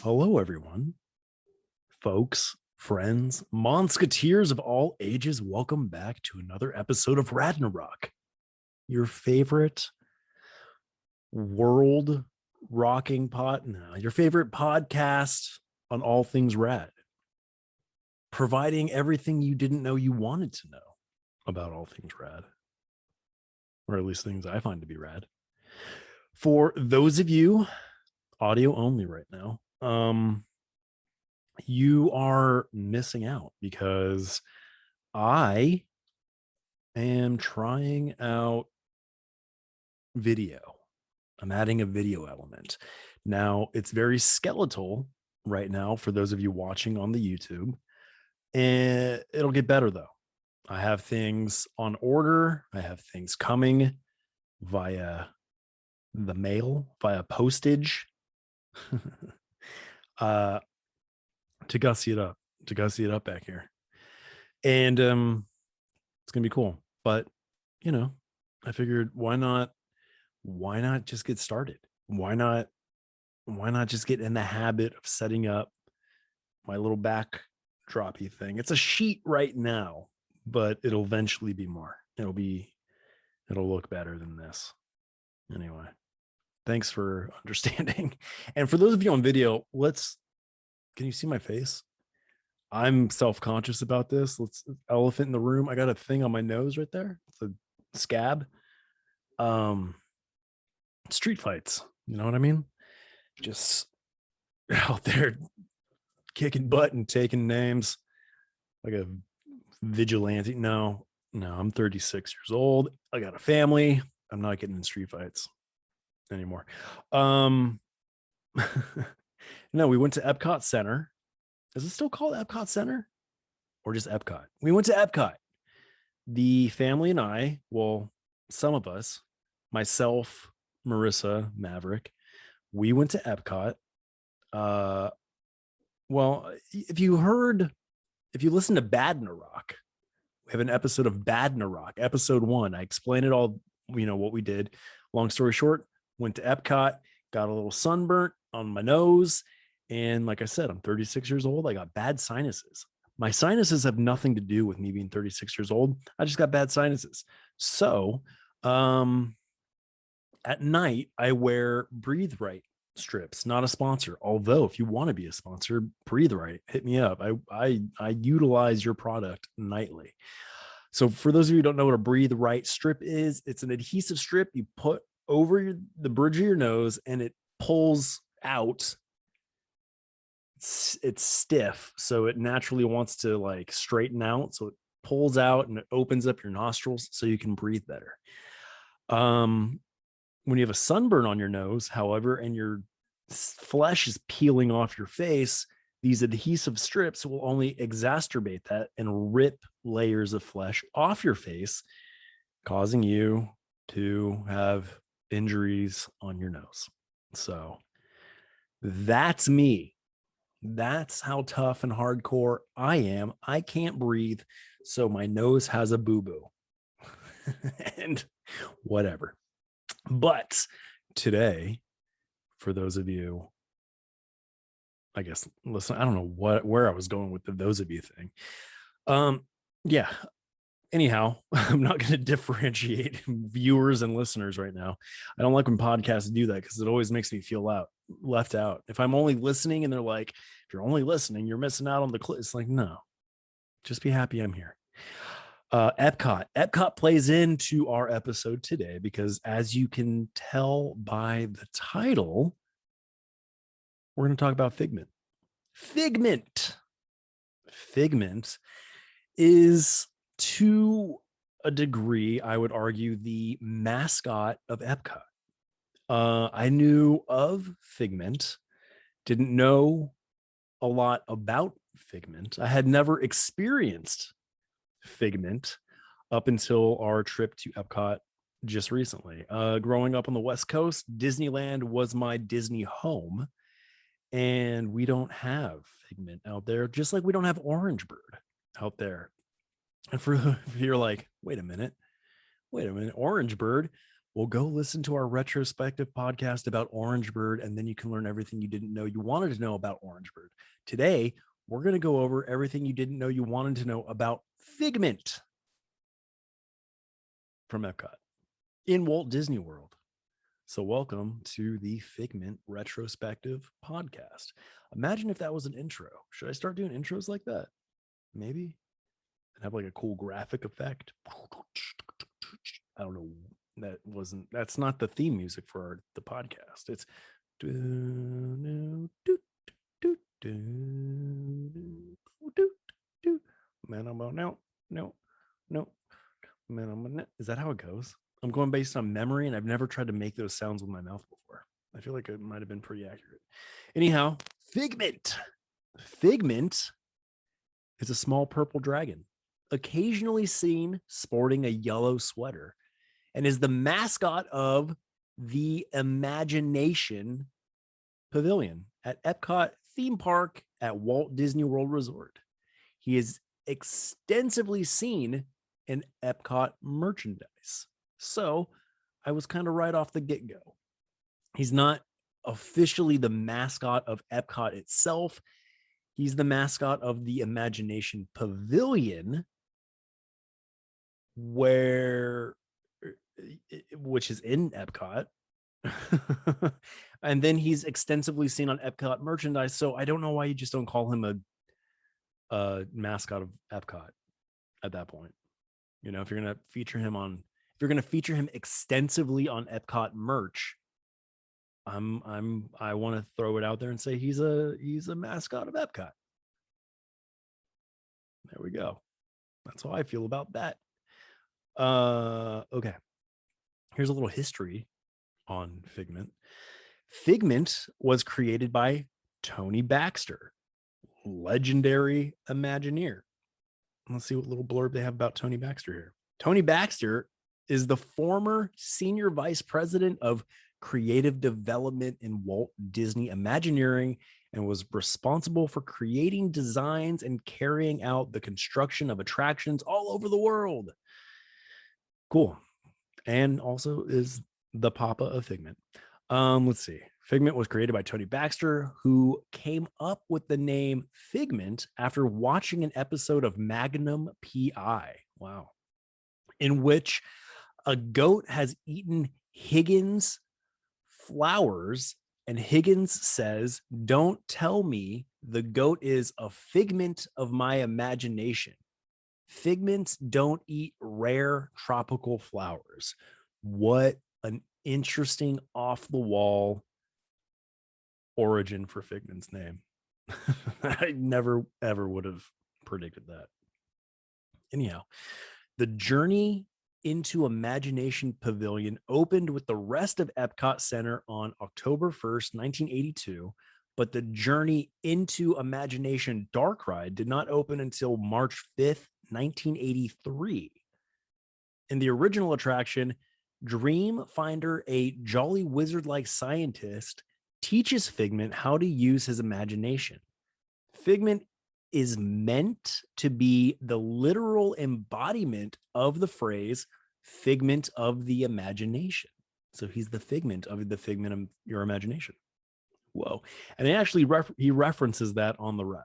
Hello, everyone, folks, friends, Monsketeers of all ages. Welcome back to another episode of Ragnarok, your favorite world rocking your favorite podcast on all things rad, providing everything you didn't know you wanted to know about all things rad, or at least things I find to be rad. For those of you audio only right now, you are missing out because I am trying out video. I'm adding a video element. Now, it's very skeletal right now for those of you watching on the YouTube, and it'll get better though. I have things on order, I have things coming via the mail, via postage. To gussy it up back here. And it's gonna be cool. But I figured why not just get started? Why not just get in the habit of setting up my little backdroppy thing? It's a sheet right now, but it'll eventually be more. It'll look better than this. Anyway, thanks for understanding. And for those of you on video, can you see my face? I'm self-conscious about this. Elephant in the room. I got a thing on my nose right there. It's a scab. Street fights. You know what I mean? Just out there kicking butt and taking names like a vigilante. No, I'm 36 years old. I got a family. I'm not getting in street fights anymore. No, we went to Epcot Center. Is it still called Epcot Center or just Epcot? We went to Epcot. The family and I, well, some of us, myself, Marissa, Maverick, we went to Epcot. Well, if you listen to Badnarok, we have an episode of Badnarok, episode 1. I explain it all, what we did. Long story short, went to Epcot, got a little sunburnt on my nose. And like I said, I'm 36 years old. I got bad sinuses. My sinuses have nothing to do with me being 36 years old. I just got bad sinuses. So at night, I wear Breathe Right strips, not a sponsor. Although if you want to be a sponsor, Breathe Right, hit me up. I utilize your product nightly. So for those of you who don't know what a Breathe Right strip is, it's an adhesive strip you put over the bridge of your nose and it pulls out. It's stiff, so it naturally wants to like straighten out, so it pulls out and it opens up your nostrils so you can breathe better. When you have a sunburn on your nose, however, and your flesh is peeling off your face, these adhesive strips will only exacerbate that and rip layers of flesh off your face, causing you to have injuries on your nose. So that's me. That's how tough and hardcore I am. I can't breathe, so my nose has a boo-boo. And whatever. But today, for those of you, I guess, listen, I don't know where I was going with those of you thing. Yeah. Anyhow, I'm not going to differentiate viewers and listeners right now. I don't like when podcasts do that because it always makes me feel left out. If I'm only listening and they're like, if you're only listening, you're missing out on the clip. It's like, no, just be happy I'm here. Epcot plays into our episode today because, as you can tell by the title, we're going to talk about Figment. Figment is, to a degree, I would argue, the mascot of Epcot. I knew of Figment, didn't know a lot about Figment. I had never experienced Figment up until our trip to Epcot just recently. Growing up on the West Coast, Disneyland was my Disney home, and we don't have Figment out there, just like we don't have Orange Bird out there. And if you're like, wait a minute, Orange Bird, Well, go listen to our retrospective podcast about Orange Bird, and then you can learn everything you didn't know you wanted to know about Orange Bird. Today, we're going to go over everything you didn't know you wanted to know about Figment from Epcot in Walt Disney World. So welcome to the Figment retrospective podcast. Imagine if that was an intro. Should I start doing intros like that? Maybe. And have like a cool graphic effect. I don't know. That's not the theme music for the podcast. It's man, no. Man, is that how it goes? I'm going based on memory, and I've never tried to make those sounds with my mouth before. I feel like it might have been pretty accurate. Anyhow, Figment. Figment is a small purple dragon, occasionally seen sporting a yellow sweater, and is the mascot of the Imagination Pavilion at Epcot theme park at Walt Disney World Resort. He is extensively seen in Epcot merchandise. So I was kind of right off the get-go. He's not officially the mascot of Epcot itself. He's the mascot of the Imagination Pavilion, which is in Epcot. And then he's extensively seen on Epcot merchandise. So I don't know why you just don't call him a mascot of Epcot at that point. You know, if you're going to feature him extensively on Epcot merch, I want to throw it out there and say he's a mascot of Epcot. There we go. That's how I feel about that. Okay. Here's a little history on Figment. Figment was created by Tony Baxter, legendary Imagineer. Let's see what little blurb they have about Tony Baxter here. Tony Baxter is the former senior vice president of creative development in Walt Disney Imagineering and was responsible for creating designs and carrying out the construction of attractions all over the world. Cool. And also is the papa of Figment. Let's see. Figment was created by Tony Baxter, who came up with the name Figment after watching an episode of Magnum P.I. Wow. In which a goat has eaten Higgins' flowers, and Higgins says, "Don't tell me the goat is a figment of my imagination. Figments don't eat rare tropical flowers." What an interesting off-the-wall origin for Figment's name. I never, ever would have predicted that. Anyhow, the journey into Imagination Pavilion opened with the rest of Epcot Center on October 1st, 1982, but the journey into Imagination Dark Ride did not open until March 5th, 1983. In the original attraction, Dreamfinder, a jolly wizard-like scientist, teaches Figment how to use his imagination. Figment is meant to be the literal embodiment of the phrase figment of the imagination. So he's the figment of your imagination. Whoa. And he references that on the ride.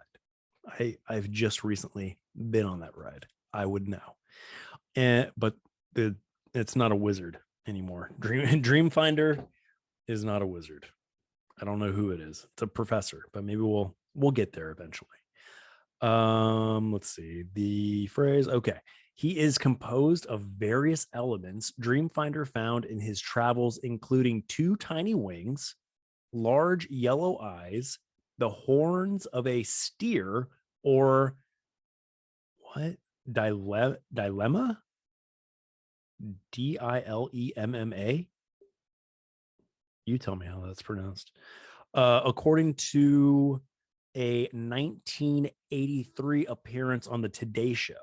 I've just recently been on that ride. I would know. But it's not a wizard anymore. Dreamfinder is not a wizard. I don't know who it is. It's a professor, but maybe we'll get there eventually. Let's see the phrase. Okay. He is composed of various elements Dreamfinder found in his travels, including 2 tiny wings, large yellow eyes, the horns of a steer, or what? Dilemma? Dilemma? You tell me how that's pronounced. According to a 1983 appearance on the Today Show.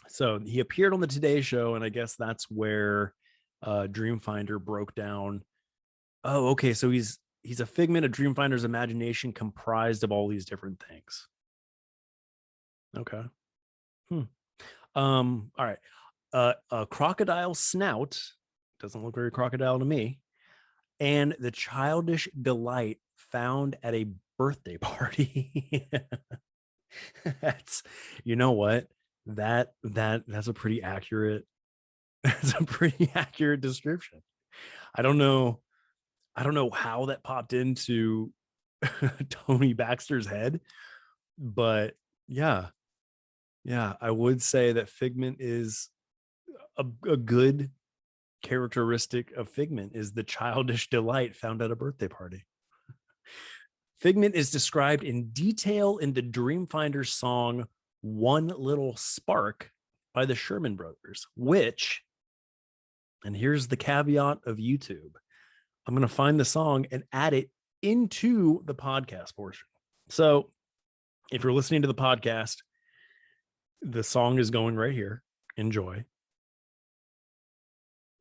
So he appeared on the Today Show, and I guess that's where Dreamfinder broke down. Oh, okay. So he's a figment of Dreamfinder's imagination comprised of all these different things. Okay. All right. A crocodile snout Doesn't look very crocodile to me. And the childish delight found at a birthday party. That's, you know what? That's a pretty accurate, that's a pretty accurate description. I don't know how that popped into Tony Baxter's head, but yeah, I would say that Figment is a good characteristic of Figment is the childish delight found at a birthday party. Figment is described in detail in the Dreamfinder song One Little Spark by the Sherman Brothers, which, and here's the caveat of YouTube, I'm going to find the song and add it into the podcast portion. So if you're listening to the podcast, the song is going right here. Enjoy.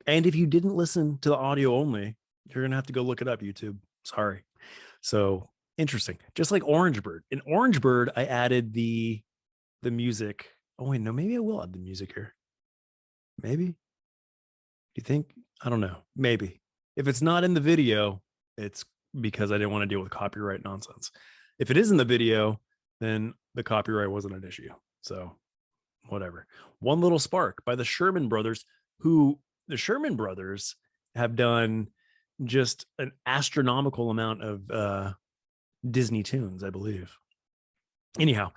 And if you didn't listen to the audio only, you're going to have to go look it up, YouTube. Sorry. So interesting. Just like Orange Bird. In Orange Bird, I added the music. Oh, wait, no, maybe I will add the music here. Maybe. Do you think? I don't know. Maybe. If it's not in the video, it's because I didn't want to deal with copyright nonsense. If it is in the video, then the copyright wasn't an issue. So whatever. One Little Spark by the Sherman Brothers, who the Sherman Brothers have done just an astronomical amount of Disney tunes, I believe. Anyhow,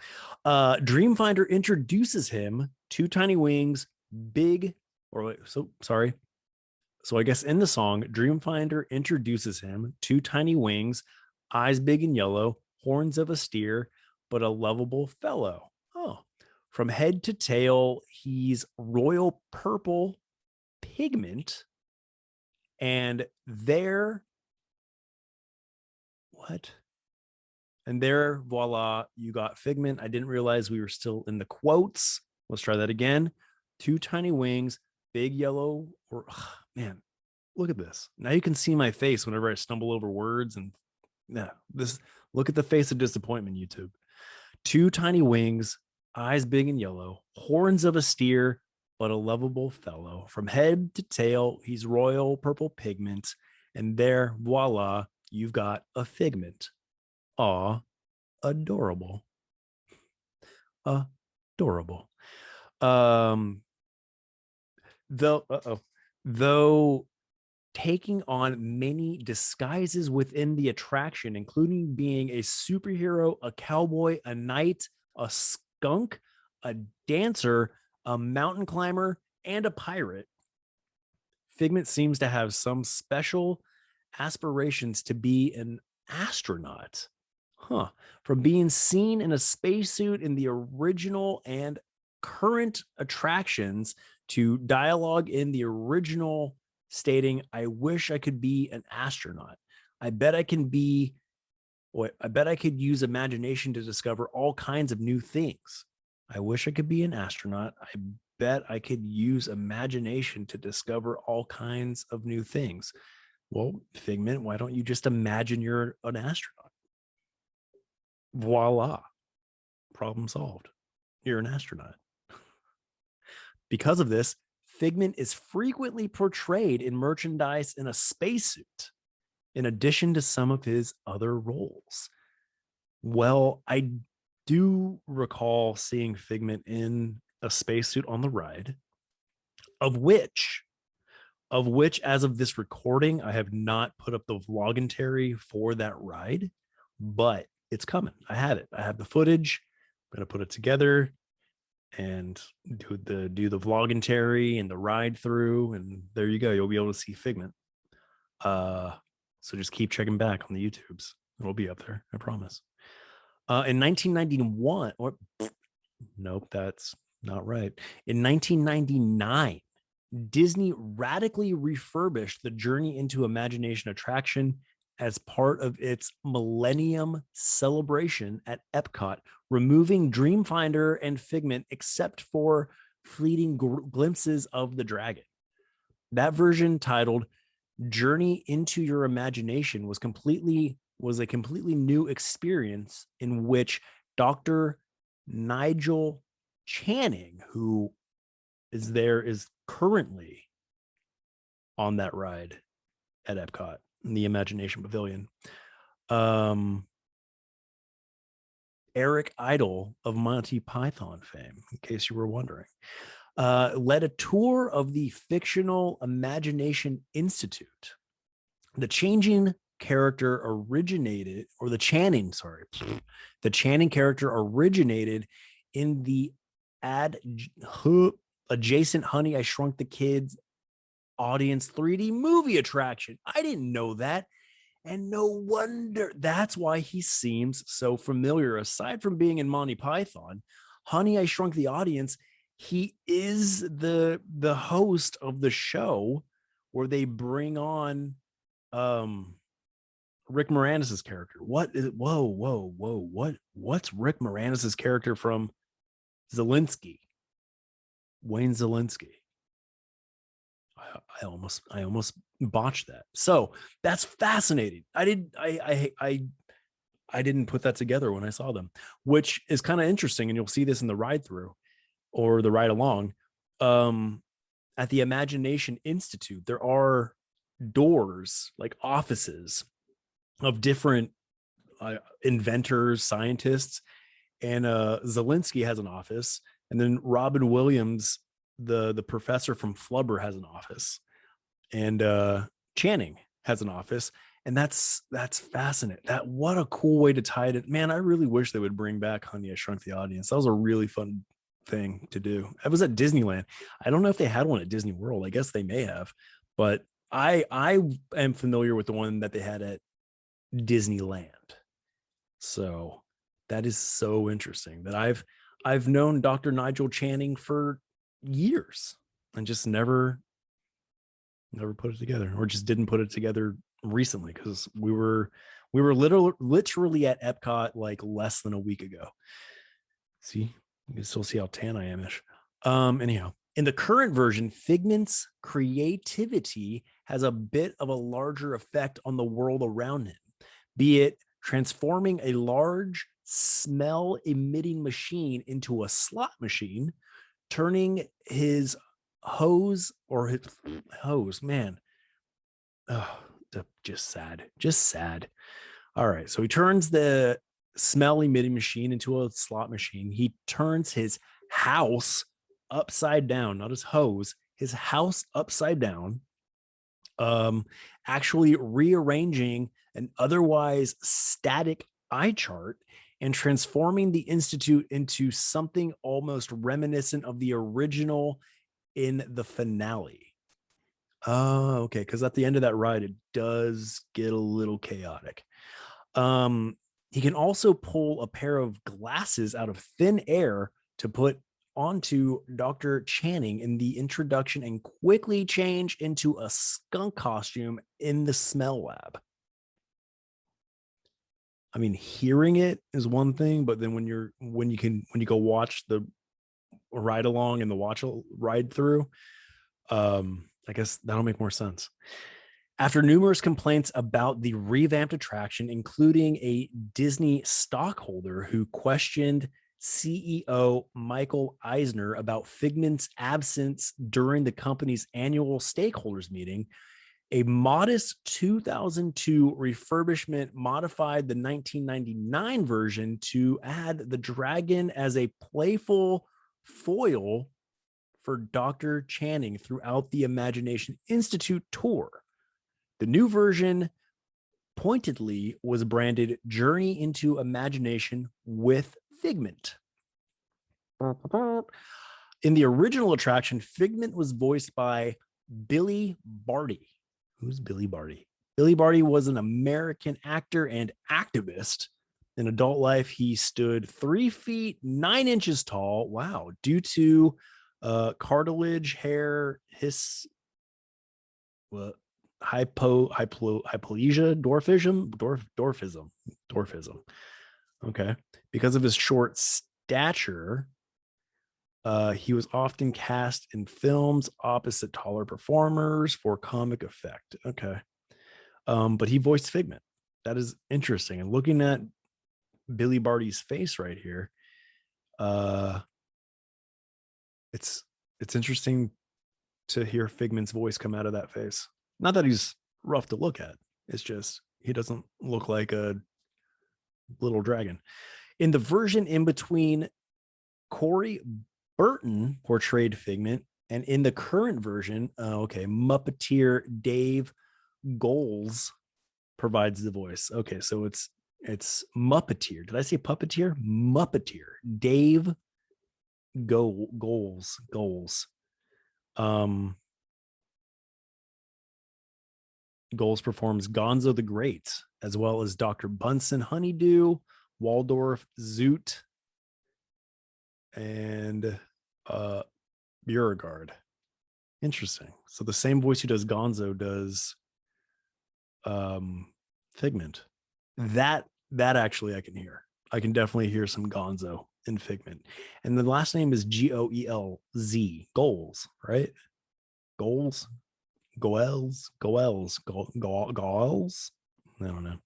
Dreamfinder introduces him to Tiny Wings, big, or so sorry. So I guess in the song, Dreamfinder introduces him to Tiny Wings, eyes big and yellow, horns of a steer, but a lovable fellow. Oh, from head to tail, he's royal purple pigment. And there, what? And there, voila, you got Figment. I didn't realize we were still in the quotes. Let's try that again. Two tiny wings, big yellow, or man, look at this. Now you can see my face whenever I stumble over words. And yeah, this, look at the face of disappointment, YouTube. Two tiny wings, eyes big and yellow, horns of a steer, but a lovable fellow. From head to tail, he's royal purple pigment. And there, voila, you've got a Figment. Aw, adorable. Adorable. Though taking on many disguises within the attraction, including being a superhero, a cowboy, a knight, a skunk, a dancer, a mountain climber, and a pirate, Figment seems to have some special aspirations to be an astronaut. From being seen in a spacesuit in the original and current attractions to dialogue in the original stating, I wish I could be an astronaut. I bet I could use imagination to discover all kinds of new things. I wish I could be an astronaut. I bet I could use imagination to discover all kinds of new things. Well, Figment, why don't you just imagine you're an astronaut? Voila, problem solved. You're an astronaut. Because of this, Figment is frequently portrayed in merchandise in a spacesuit, in addition to some of his other roles. Well, I do recall seeing Figment in a spacesuit on the ride, of which, as of this recording, I have not put up the vlogmentary for that ride, but it's coming. I have it. I have the footage. I'm going to put it together and do the vlogmentary and the ride through. And there you go. You'll be able to see Figment. So just keep checking back on the YouTubes. It'll be up there. I promise. In 1991, or nope, that's not right. In 1999, Disney radically refurbished the Journey into Imagination attraction as part of its Millennium celebration at Epcot, removing Dreamfinder and Figment except for fleeting glimpses of the dragon. That version, titled Journey into Your Imagination, was a completely new experience in which Dr. Nigel Channing, who is currently on that ride at Epcot in the Imagination Pavilion. Eric Idle of Monty Python fame, in case you were wondering, led a tour of the fictional Imagination Institute. The Channing character originated in the adjacent Honey, I Shrunk the Kids audience 3D movie attraction. I didn't know that. And no wonder that's why he seems so familiar. Aside from being in Monty Python, Honey, I Shrunk the Audience, he is the host of the show where they bring on Rick Moranis' character. What is it? What's Rick Moranis' character from Zelensky? Wayne Zelensky. I almost botched that. So that's fascinating. I didn't put that together when I saw them, which is kind of interesting. And you'll see this in the ride through or the ride along. At the Imagination Institute, there are doors, like offices of different inventors, scientists, and Zelensky has an office, and then Robin Williams, the professor from Flubber, has an office, and Channing has an office, and that's fascinating. What a cool way to tie it. Man, I really wish they would bring back Honey, I Shrunk the Audience. That was a really fun thing to do. I was at Disneyland. I don't know if they had one at Disney World. I guess they may have, but I am familiar with the one that they had at Disneyland. So that is so interesting that I've known Dr. Nigel Channing for years and just never put it together, or just didn't put it together recently, because we were literally at Epcot like less than a week ago. See, you can still see how tan I am ish. Anyhow, in the current version, Figment's creativity has a bit of a larger effect on the world around him, be it transforming a large smell emitting machine into a slot machine, turning his hose, man. Oh, just sad. All right. So he turns the smell emitting machine into a slot machine. He turns his house upside down, not his hose, his house upside down, actually rearranging an otherwise static eye chart and transforming the Institute into something almost reminiscent of the original in the finale. Oh, okay. Because at the end of that ride, it does get a little chaotic. He can also pull a pair of glasses out of thin air to put onto Dr. Channing in the introduction and quickly change into a skunk costume in the smell lab. I mean, hearing it is one thing, but then when you go watch the ride along and the ride through, I guess that'll make more sense. After numerous complaints about the revamped attraction, including a Disney stockholder who questioned CEO Michael Eisner about Figment's absence during the company's annual stakeholders meeting, a modest 2002 refurbishment modified the 1999 version to add the dragon as a playful foil for Dr. Channing throughout the Imagination Institute tour. The new version pointedly was branded Journey into Imagination with Figment. In the original attraction, Figment was voiced by Billy Barty. Who's Billy Barty? Billy Barty was an American actor and activist. In adult life, he stood 3 feet 9 inches tall. Wow, due to cartilage hair hypoplasia, dwarfism. Okay, because of his short stature, he was often cast in films opposite taller performers for comic effect. Okay, but he voiced Figment. That is interesting. And looking at Billy Barty's face right here, it's interesting to hear Figment's voice come out of that face. Not that he's rough to look at. It's just he doesn't look like a little dragon. In the version in between, Corey Burton portrayed Figment, and in the current version, Muppeteer Dave Goles provides the voice. Okay, so it's Muppeteer. Did I say puppeteer? Muppeteer Dave Goles. Goles performs Gonzo the Great, as well as Dr. Bunsen Honeydew, Waldorf Zoot, and Beauregard. Interesting. So the same voice who does Gonzo does Figment. That actually I can hear. I can definitely hear some Gonzo in Figment. And the last name is Goelz. Goals, right? Goals. Goels. I don't know.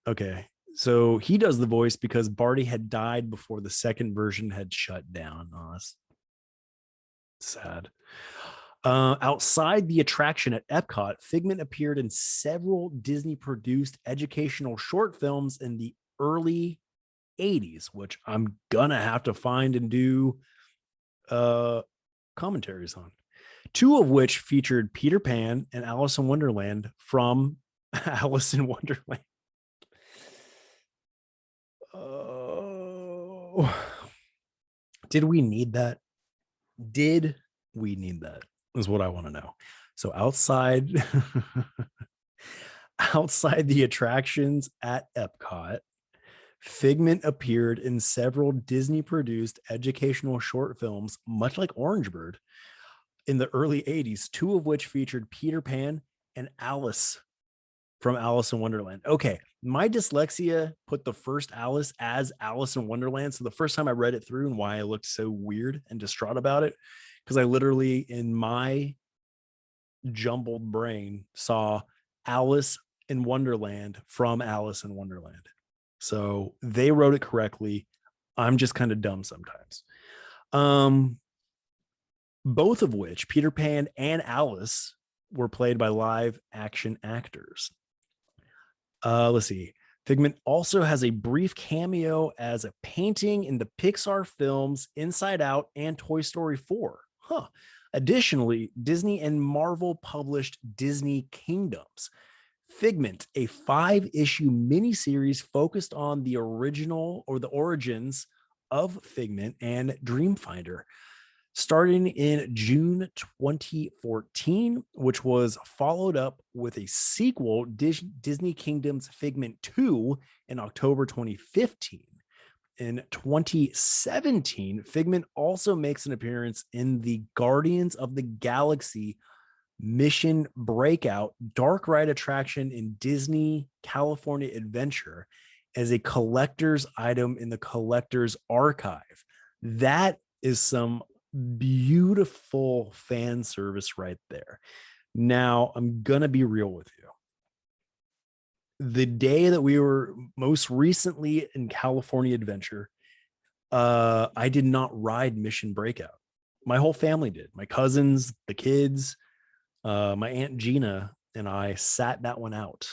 Okay. So he does the voice because Barty had died before the second version had shut down. Oh, that's sad. Outside the attraction at Epcot, Figment appeared in several Disney-produced educational short films in the early 80s, which I'm gonna have to find and do commentaries on. Two of which featured Peter Pan and Alice in Wonderland from Alice in Wonderland. Oh, did we need that? Did we need that? Is what I want to know. So outside the attractions at Epcot, Figment appeared in several Disney-produced educational short films, much like Orange Bird, in the early 80s, two of which featured Peter Pan and Alice from Alice in Wonderland. Okay, my dyslexia put the first Alice as Alice in Wonderland. So the first time I read it through, and why I looked so weird and distraught about it, because I literally, in my jumbled brain, saw Alice in Wonderland from Alice in Wonderland. So they wrote it correctly. I'm just kind of dumb sometimes. Both of which, Peter Pan and Alice, were played by live action actors. Let's see. Figment also has a brief cameo as a painting in the Pixar films Inside Out and Toy Story 4. Huh. Additionally, Disney and Marvel published Disney Kingdoms. Figment, a 5-issue miniseries focused on the original or the origins of Figment and Dreamfinder, starting in June 2014, which was followed up with a sequel, Disney Kingdoms Figment 2, in October 2015. In 2017, Figment also makes an appearance in the Guardians of the Galaxy Mission Breakout dark ride attraction in Disney California Adventure as a collector's item in the collector's archive. That is some beautiful fan service right there. Now, I'm gonna be real with you. The day that we were most recently in California Adventure, I did not ride Mission Breakout. My whole family did. My cousins, the kids, my Aunt Gina, and I sat that one out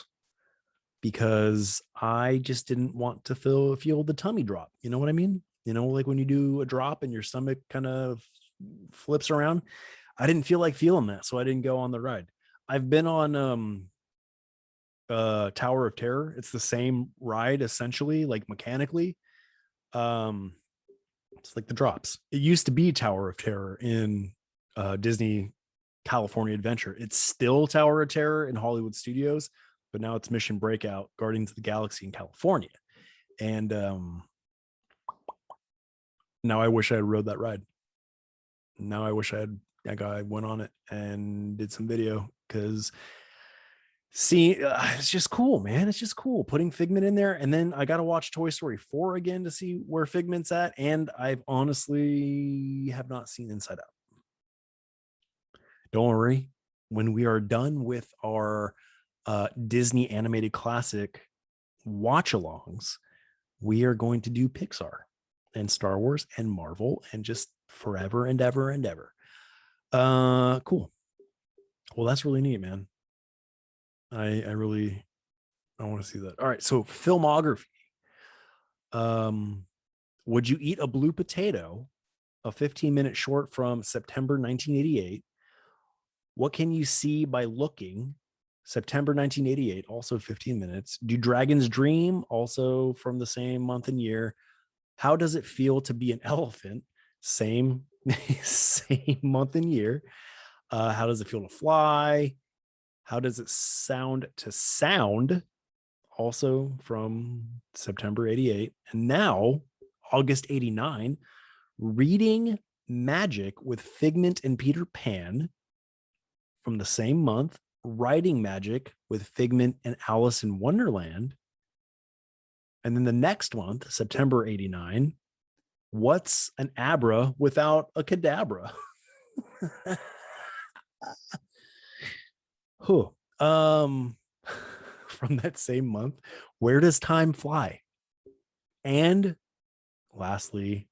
because I just didn't want to feel the tummy drop. You know what I mean? You know, like when you do a drop and your stomach kind of flips around. I didn't feel like feeling that, so I didn't go on the ride. I've been on Tower of Terror. It's the same ride essentially, like mechanically. It's like the drops. It used to be Tower of Terror in Disney California Adventure. It's still Tower of Terror in Hollywood Studios, but now it's Mission Breakout, Guardians of the Galaxy in California. And now I wish I had rode that ride. Now I wish I went on it and did some video, because it's just cool, man. It's just cool putting Figment in there. And then I got to watch Toy Story 4 again to see where Figment's at. And I've honestly have not seen Inside Out. Don't worry. When we are done with our Disney animated classic watch-alongs, we are going to do Pixar and Star Wars and Marvel and just forever and ever and ever. Cool. Well, that's really neat, man. I want to see that. All right, so filmography. Um, would you eat a blue potato, a 15-minute short from September 1988? What can you see by looking? September 1988, also 15 minutes. Do Dragons Dream, also from the same month and year. How does it feel to be an elephant? Same, same month and year. How does it feel to fly? How does it sound to sound? Also from September 88. And now, August 89, reading magic with Figment and Peter Pan from the same month, writing magic with Figment and Alice in Wonderland. And then the next month, September 89, what's an Abra without a Cadabra? Huh. From that same month, where does time fly? And lastly,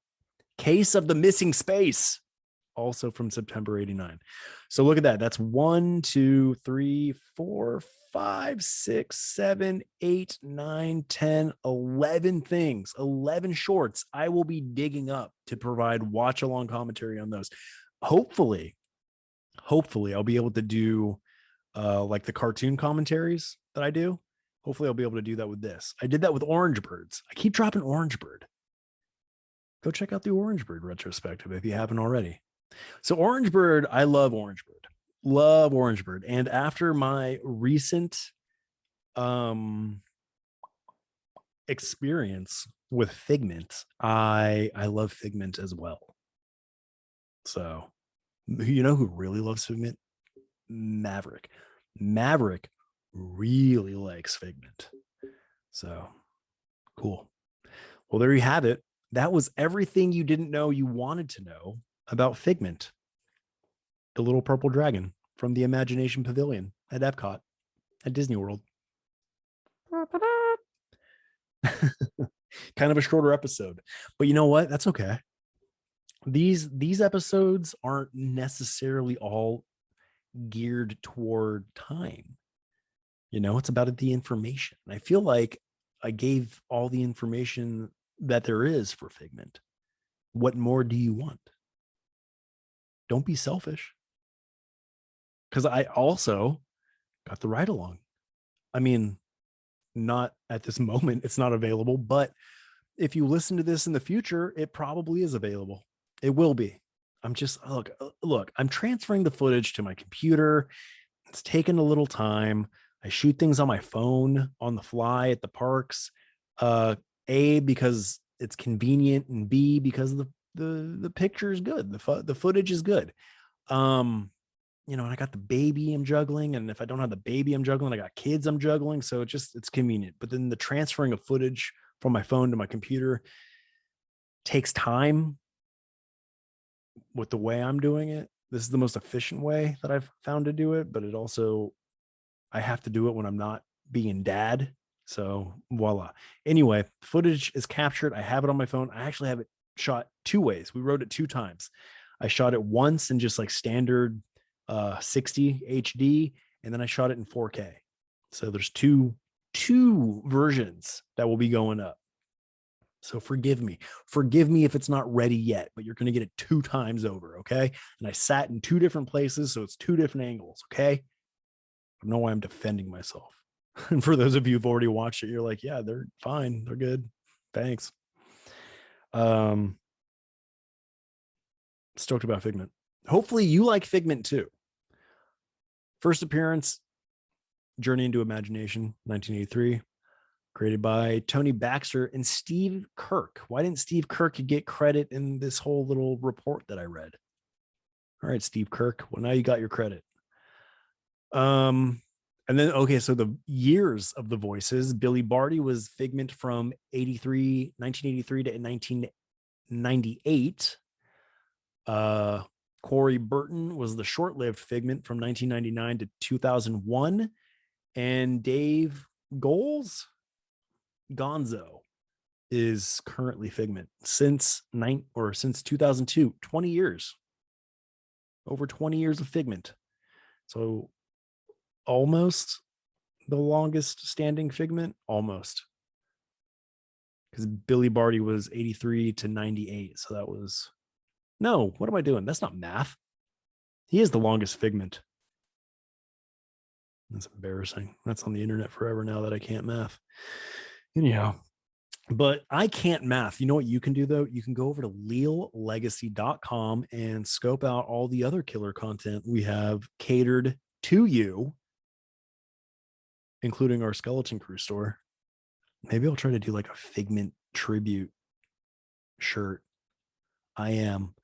Case of the Missing Space, also from September 89. So look at that. That's 1, 2, 3, 4, 5, 6, 7, 8, 9, 10, 11 things, 11 shorts I will be digging up to provide watch along commentary on those. Hopefully I'll be able to do like the cartoon commentaries that I do. Hopefully I'll be able to do that with this. I did that with Orange Birds. I keep dropping Orange Bird. Go check out the Orange Bird retrospective if you haven't already. So Orange Bird, I love Orange Bird. Love Orange Bird. And after my recent experience with Figment, I love Figment as well. So you know who really loves Figment? Maverick. Maverick really likes Figment. So cool. Well, there you have it. That was everything you didn't know you wanted to know about Figment, the little purple dragon from the Imagination Pavilion at Epcot at Disney World. Kind of a shorter episode, but you know what? That's okay. These episodes aren't necessarily all geared toward time. You know, it's about the information. I feel like I gave all the information that there is for Figment. What more do you want? Don't be selfish. Because I also got the ride along. I mean, not at this moment, it's not available, but if you listen to this in the future, it probably is available. It will be. I'm just look, I'm transferring the footage to my computer. It's taken a little time. I shoot things on my phone on the fly at the parks. A, because it's convenient, and B, because the picture is good. The footage is good. You know, and I got the baby I'm juggling, and if I don't have the baby I'm juggling, I got kids I'm juggling, so it's convenient. But then the transferring of footage from my phone to my computer takes time with the way I'm doing it. This is the most efficient way that I've found to do it, but it also, I have to do it when I'm not being dad. So voila. Anyway, footage is captured. I have it on my phone. I actually have it shot two ways. We wrote it two times. I shot it once in just like standard 60 HD, and then I shot it in 4K. So there's two versions that will be going up. So forgive me if it's not ready yet, but you're going to get it 2 times over. Okay. And I sat in 2 different places, so it's 2 different angles. Okay. I don't know why I'm defending myself. And for those of you who've already watched it, you're like, yeah, they're fine, they're good, thanks. Stoked about Figment. Hopefully you like Figment too. First appearance, Journey into Imagination, 1983, created by Tony Baxter and Steve Kirk. Why didn't Steve Kirk get credit in this whole little report that I read? All right, Steve Kirk. Well, now you got your credit. And then, okay, so the years of the voices, Billy Barty was Figment from 1983 to 1998. Corey Burton was the short-lived Figment from 1999 to 2001. And Dave Gonzo is currently Figment since 2002, 20 years. over 20 years of Figment. So almost the longest standing Figment, almost. Because Billy Barty was 83 to 98. So that was, no, what am I doing? That's not math. He is the longest Figment. That's embarrassing. That's on the internet forever now that I can't math. Anyhow, but I can't math. You know what you can do though? You can go over to leallegacy.com and scope out all the other killer content we have catered to you, including our Skeleton Crew store. Maybe I'll try to do like a Figment tribute shirt. I am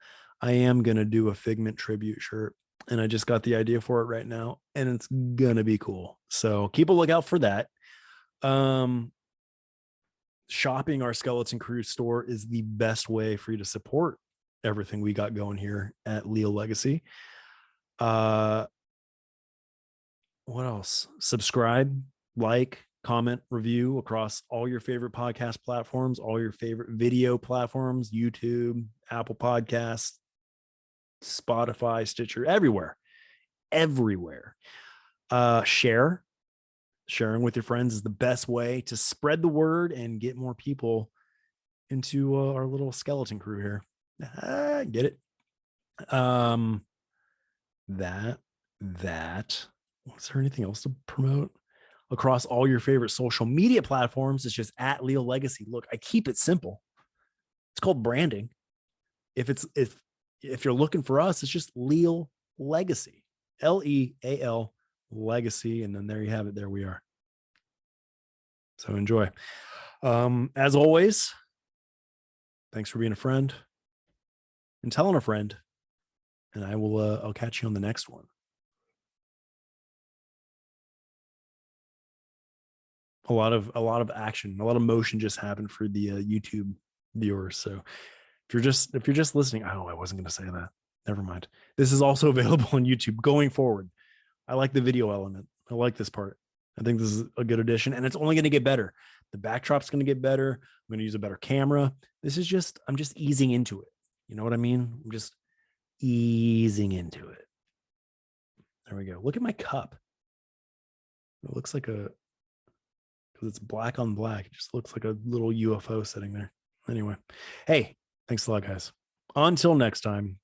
going to do a Figment tribute shirt, and I just got the idea for it right now, and it's going to be cool. So keep a lookout for that. Shopping our Skeleton Crew store is the best way for you to support everything we got going here at Leal Legacy. What else? Subscribe, like, comment, review across all your favorite podcast platforms, all your favorite video platforms, YouTube, Apple Podcasts, Spotify, Stitcher, everywhere. Sharing with your friends is the best way to spread the word and get more people into our little Skeleton Crew here. Get it? That was there anything else to promote? Across all your favorite social media platforms, it's just at Leal Legacy. Look, I keep it simple. It's called branding. If you're looking for us, it's just Leal Legacy, Leal Legacy, and then there you have it. There we are. So enjoy. As always, thanks for being a friend and telling a friend. And I'll catch you on the next one. A lot of action, a lot of motion just happened for the YouTube viewers. So if you're just listening, oh, I wasn't going to say that. Never mind. This is also available on YouTube going forward. I like the video element. I like this part. I think this is a good addition, and it's only going to get better. The backdrop's going to get better. I'm going to use a better camera. I'm just easing into it. You know what I mean? I'm just easing into it. There we go. Look at my cup. It looks like because it's black on black. It just looks like a little UFO sitting there. Anyway, hey, thanks a lot, guys. Until next time.